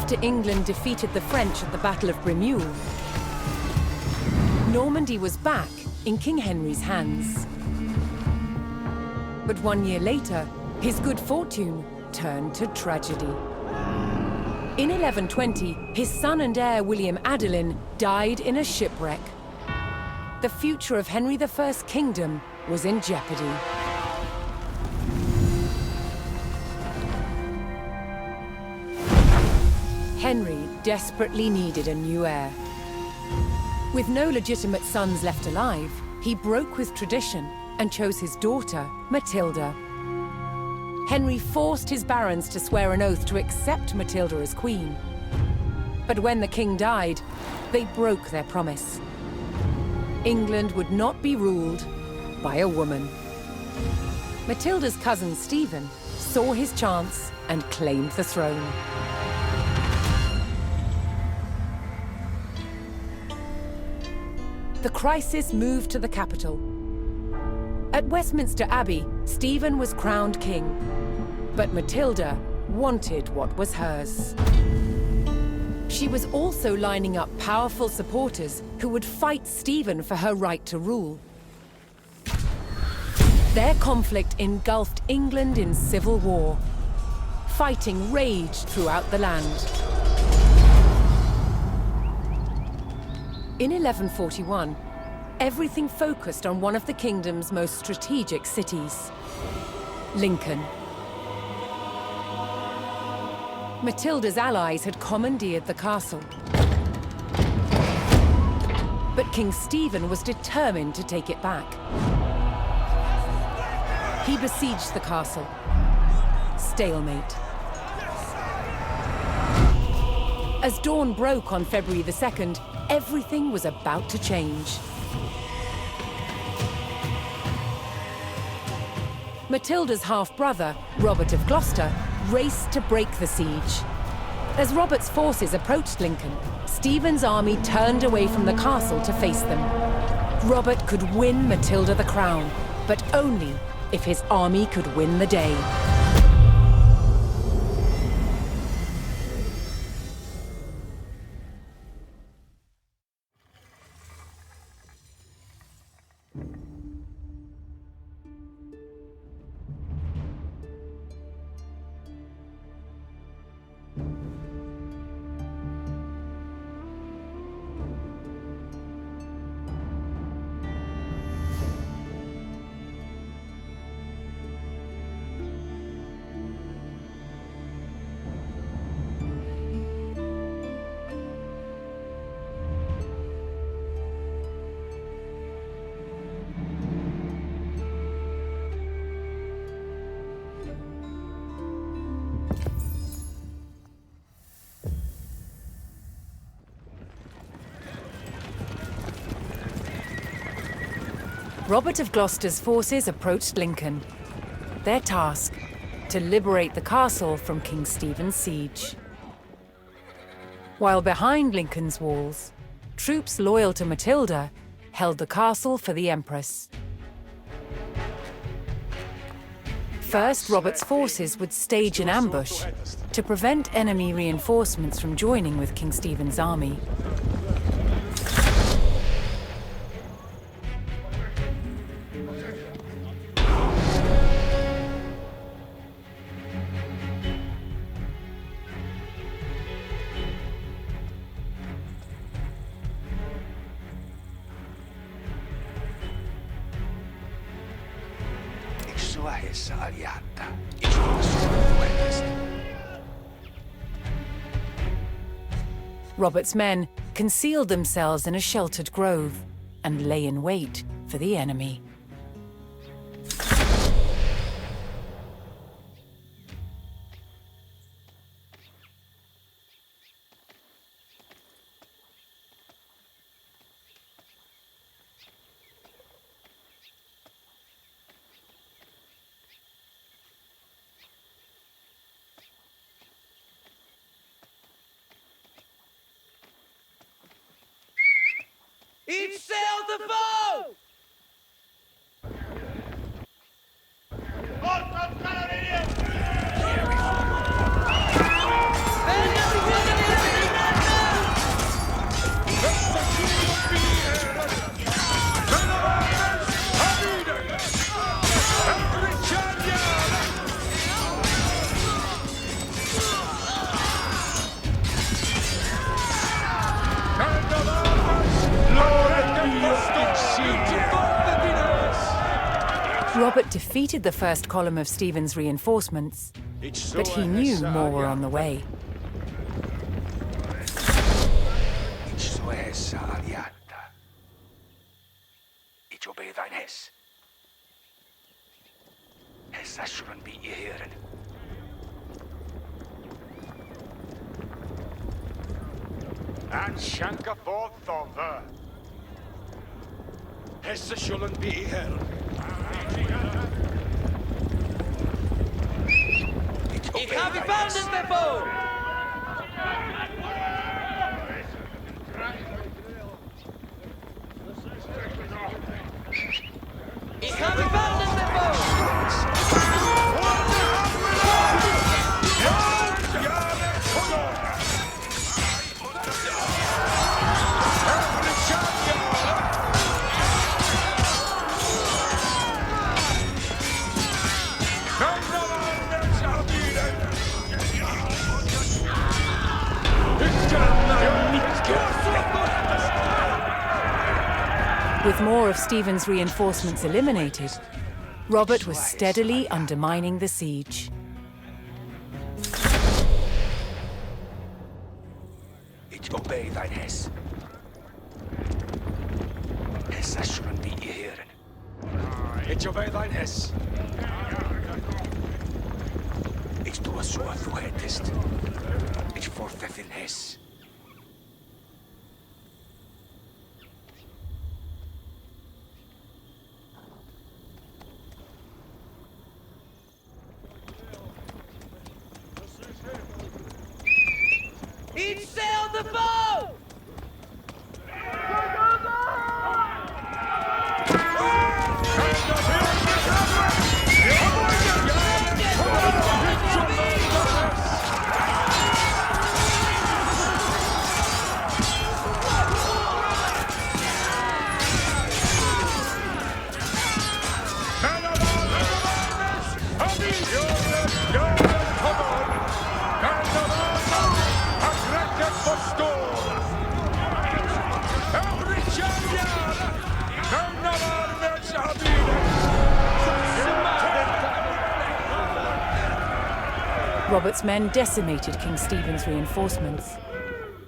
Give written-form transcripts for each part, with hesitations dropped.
After England defeated the French at the Battle of Bremule, Normandy was back in King Henry's hands. But 1 year later, his good fortune turned to tragedy. In 1120, his son and heir William Adelin died in a shipwreck. The future of Henry I's kingdom was in jeopardy. Henry desperately needed a new heir. With no legitimate sons left alive, he broke with tradition and chose his daughter, Matilda. Henry forced his barons to swear an oath to accept Matilda as queen. But when the king died, they broke their promise. England would not be ruled by a woman. Matilda's cousin Stephen saw his chance and claimed the throne. The crisis moved to the capital. At Westminster Abbey, Stephen was crowned king, but Matilda wanted what was hers. She was also lining up powerful supporters who would fight Stephen for her right to rule. Their conflict engulfed England in civil war. Fighting raged throughout the land. In 1141, everything focused on one of the kingdom's most strategic cities, Lincoln. Matilda's allies had commandeered the castle. But King Stephen was determined to take it back. He besieged the castle. Stalemate. As dawn broke on February the 2nd, everything was about to change. Matilda's half-brother, Robert of Gloucester, raced to break the siege. As Robert's forces approached Lincoln, Stephen's army turned away from the castle to face them. Robert could win Matilda the crown, but only if his army could win the day. Robert of Gloucester's forces approached Lincoln. Their task, to liberate the castle from King Stephen's siege. While behind Lincoln's walls, troops loyal to Matilda held the castle for the Empress. First, Robert's forces would stage an ambush to prevent enemy reinforcements from joining with King Stephen's army. Robert's men concealed themselves in a sheltered grove and lay in wait for the enemy. Each sail the foe! Forza, carabinieri! Robert defeated the first column of Stephen's reinforcements, but he knew more were on the way. Shouldn't be here. And Shanka for Thomber. Hessa shouldn't be here. Ich habe Bandit depot! Ich habe Bandit depot! With more of Stephen's reinforcements eliminated, Robert was steadily undermining the siege. Ich obey thine Hess. Hess shouldn't be here. Ich obey thine Hess. Ich tue so, du hättest. Ich forfeit in Hess. Each sail the boat! Robert's men decimated King Stephen's reinforcements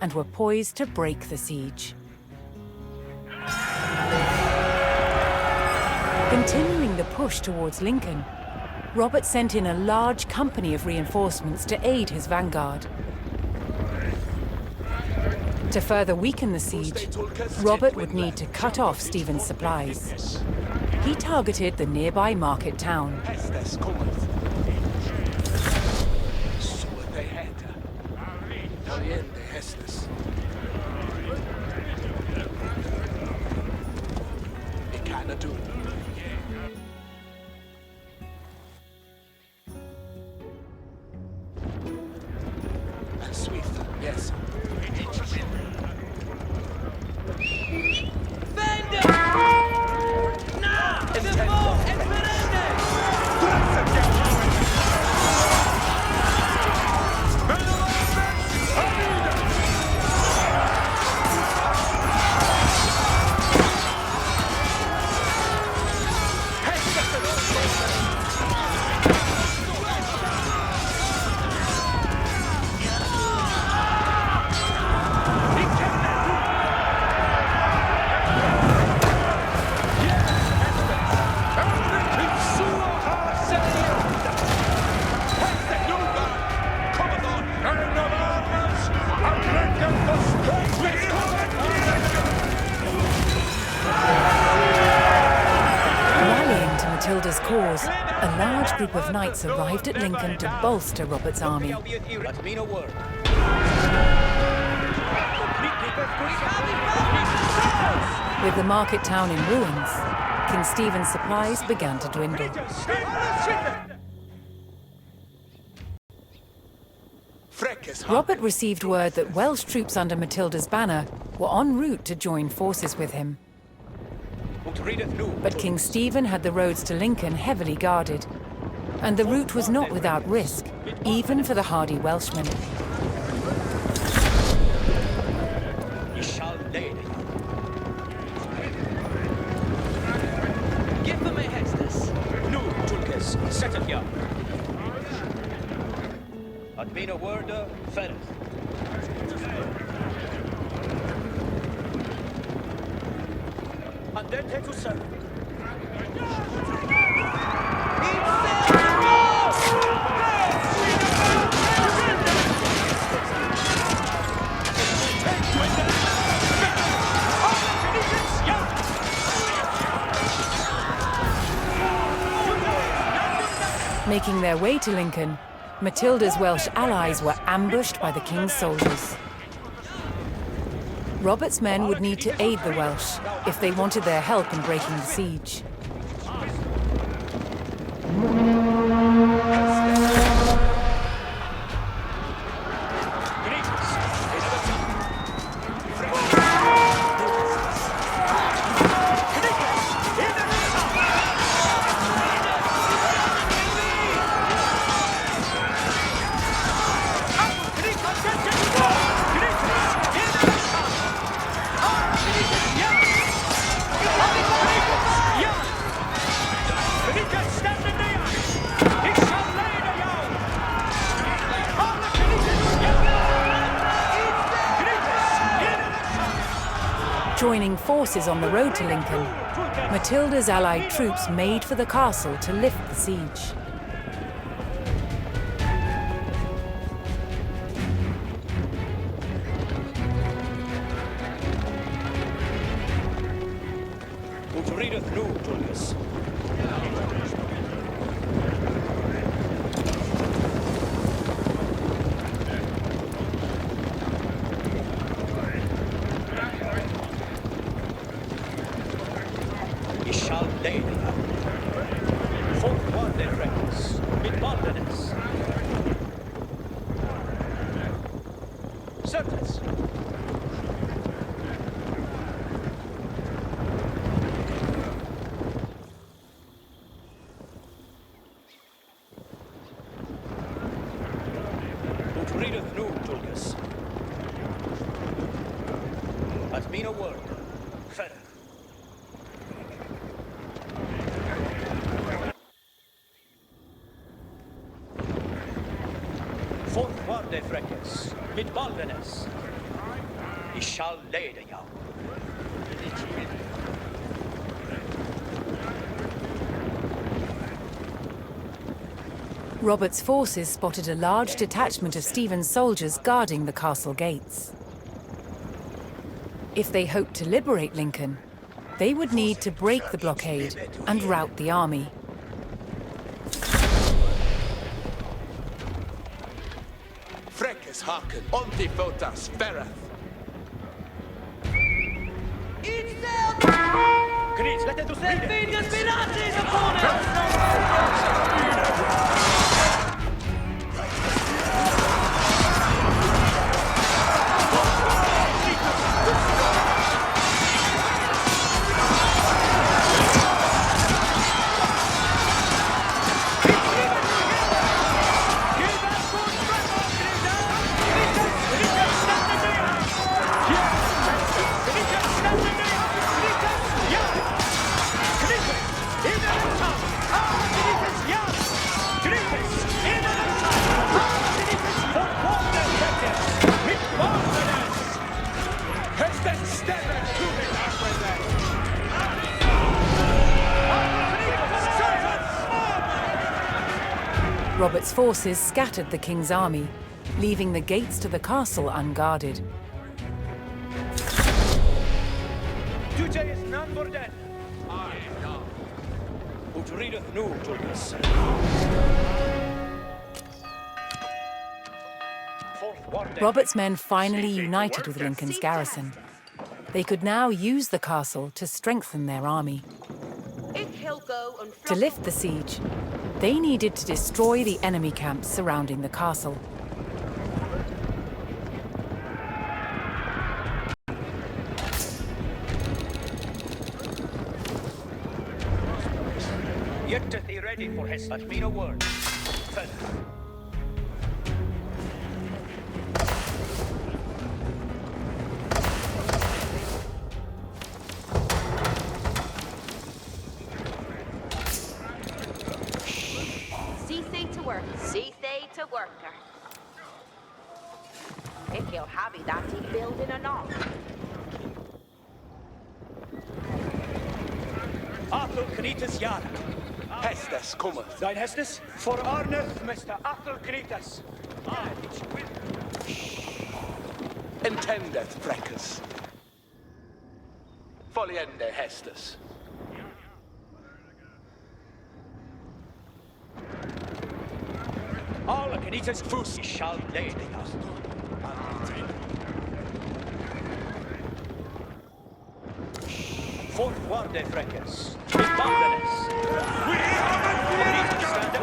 and were poised to break the siege. Continuing the push towards Lincoln, Robert sent in a large company of reinforcements to aid his vanguard. To further weaken the siege, Robert would need to cut off Stephen's supplies. He targeted the nearby market town. Yes. Matilda's cause, a large group of knights arrived at Lincoln to bolster Robert's army. With the market town in ruins, King Stephen's supplies began to dwindle. Robert received word that Welsh troops under Matilda's banner were en route to join forces with him. But King Stephen had the roads to Lincoln heavily guarded, and the route was not without risk, even for the hardy Welshmen. Give them a Hestus. Had been a word, Ferret. Andente to serve. Making their way to Lincoln, Matilda's Welsh allies were ambushed by the king's soldiers. Robert's men would need to aid the Welsh if they wanted their help in breaking the siege. Joining forces on the road to Lincoln, Matilda's allied troops made for the castle to lift the siege. Robert's forces spotted a large detachment of Stephen's soldiers guarding the castle gates. If they hoped to liberate Lincoln, they would need to break the blockade and rout the army. Freces haken, onti fotas, ferrath. Gris, let it to Robert's forces scattered the king's army, leaving the gates to the castle unguarded. Robert's men finally united with Lincoln's garrison. They could now use the castle to strengthen their army. To lift the siege, they needed to destroy the enemy camps surrounding the castle. Yet to be ready for his but mean a word. See they to work. See they to worker. He'll have it that he building a knock. Athel Canitas Yara. Hestes cometh. Thine Hestes? For Arneth, Mr. Athel Canitas. Intendeth Frecus. Foliende Hestes. All Canitas Fus shall lay the house. Fortwarde Frecus. Deposed. We have a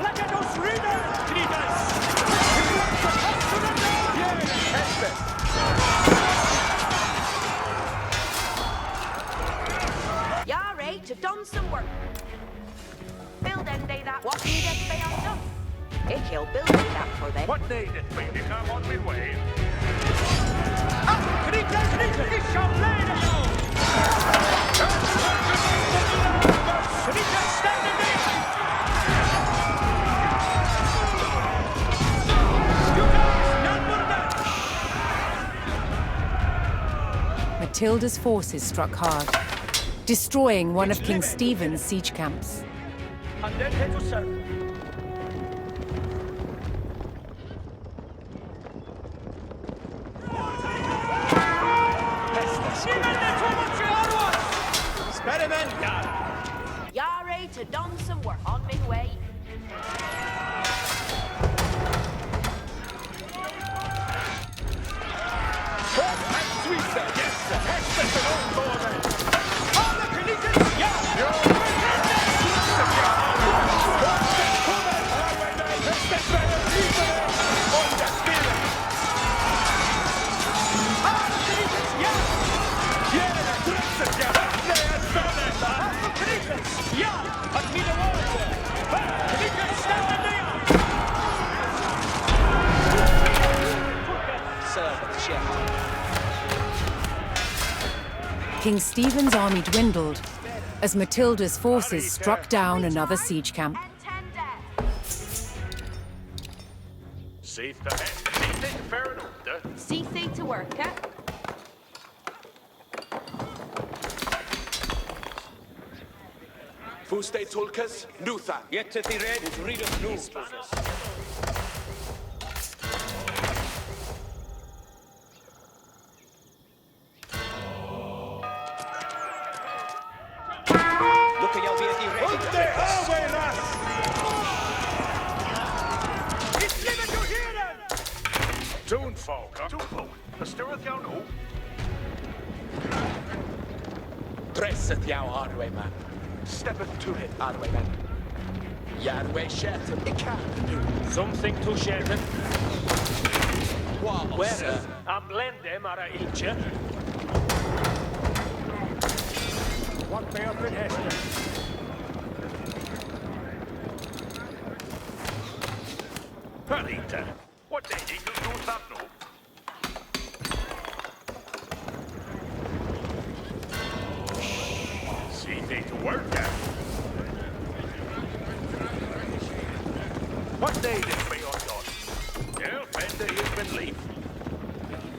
Let us read it! Canitas! Hestes. Yare to done some work. Build end day that what needeth be undone. It he'll build it that for them. What needeth me to come on my way? Canitas, Canitas! It shall lay the house! Canitas, stand in there! You guys, none more than... Matilda's forces struck hard, destroying one of King Stephen's siege camps. And then head to serve. Yare to done some work on my way. King Stephen's army dwindled as Matilda's forces struck down another siege camp. Safe to fair enough. See thee to work, eh? Fuste Tulkas, Nuthan. Yet to the red, read of news. Look at y'all be at the ready. It's living to hear them! Toon folk, huh? Toon folk. Bestureth jou nu? Dresseth jou, Arwayman. Steppeth to it, Arwayman. Yarway Shetton, ik kan nu. Something to Shetton. Wow, Where? I'm blende, Mara Ilche. What may have been Hester? Perita, what did you do that no? See they to work there. What day did we on done? Yeah, Fender has been leave.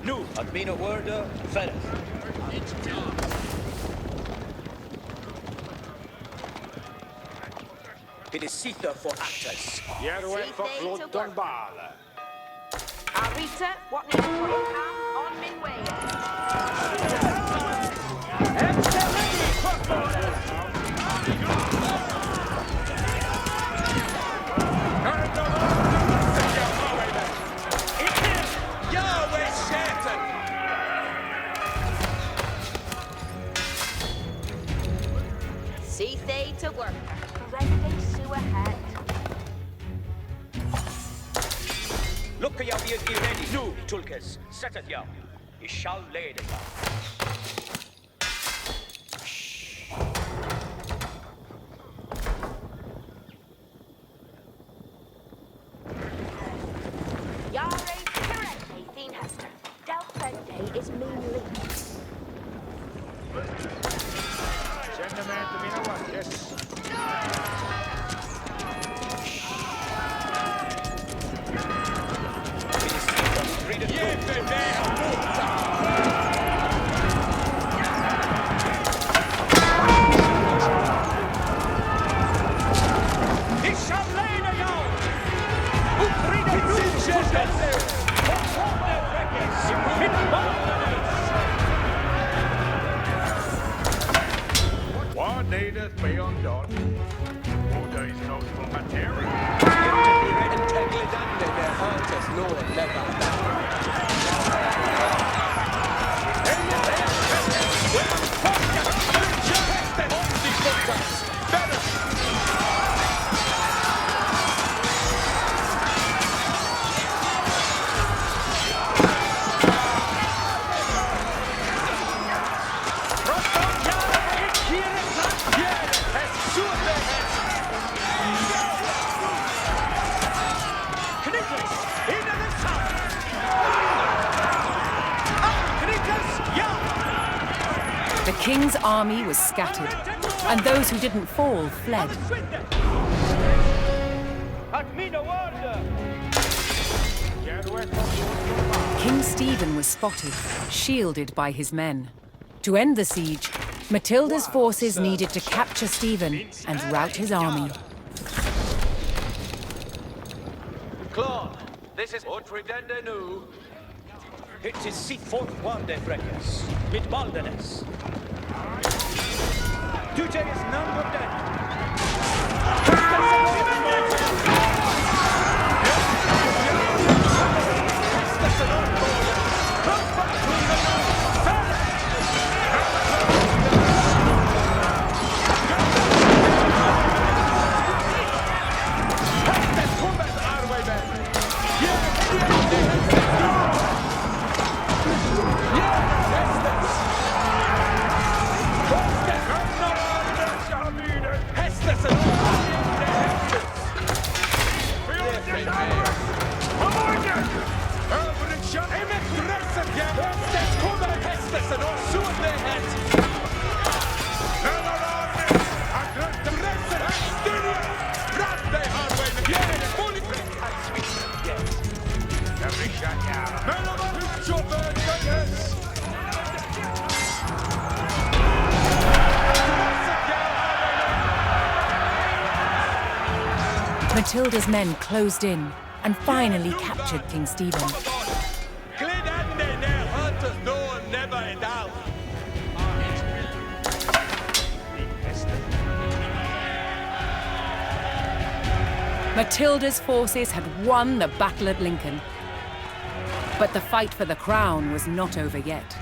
Nu, at mina word, Ferret. It is Sitha for actors. Järve for Flotton Bala. Arita, what needs to come on my way. Yahweh Satan! See they to work. Ready to ahead. Look at y'all be ready. Nu, Tulkas, set it y'all. He shall lay the y'all. Yare, correctly, Theen Hester. Delphende is meanly. Send the man to me now, yes. It is Sitha, read it. Integridande de hurtus no never. The king's army was scattered, and those who didn't fall fled. King Stephen was spotted, shielded by his men. To end the siege, Matilda's forces needed to capture Stephen and rout his army. Claude, this is Otridende nu. It is sit fortfarande fräckes, mit baldenes. Dute is none but dead. Matilda's men closed in and finally captured King Stephen. Matilda's forces had won the battle at Lincoln. But the fight for the crown was not over yet.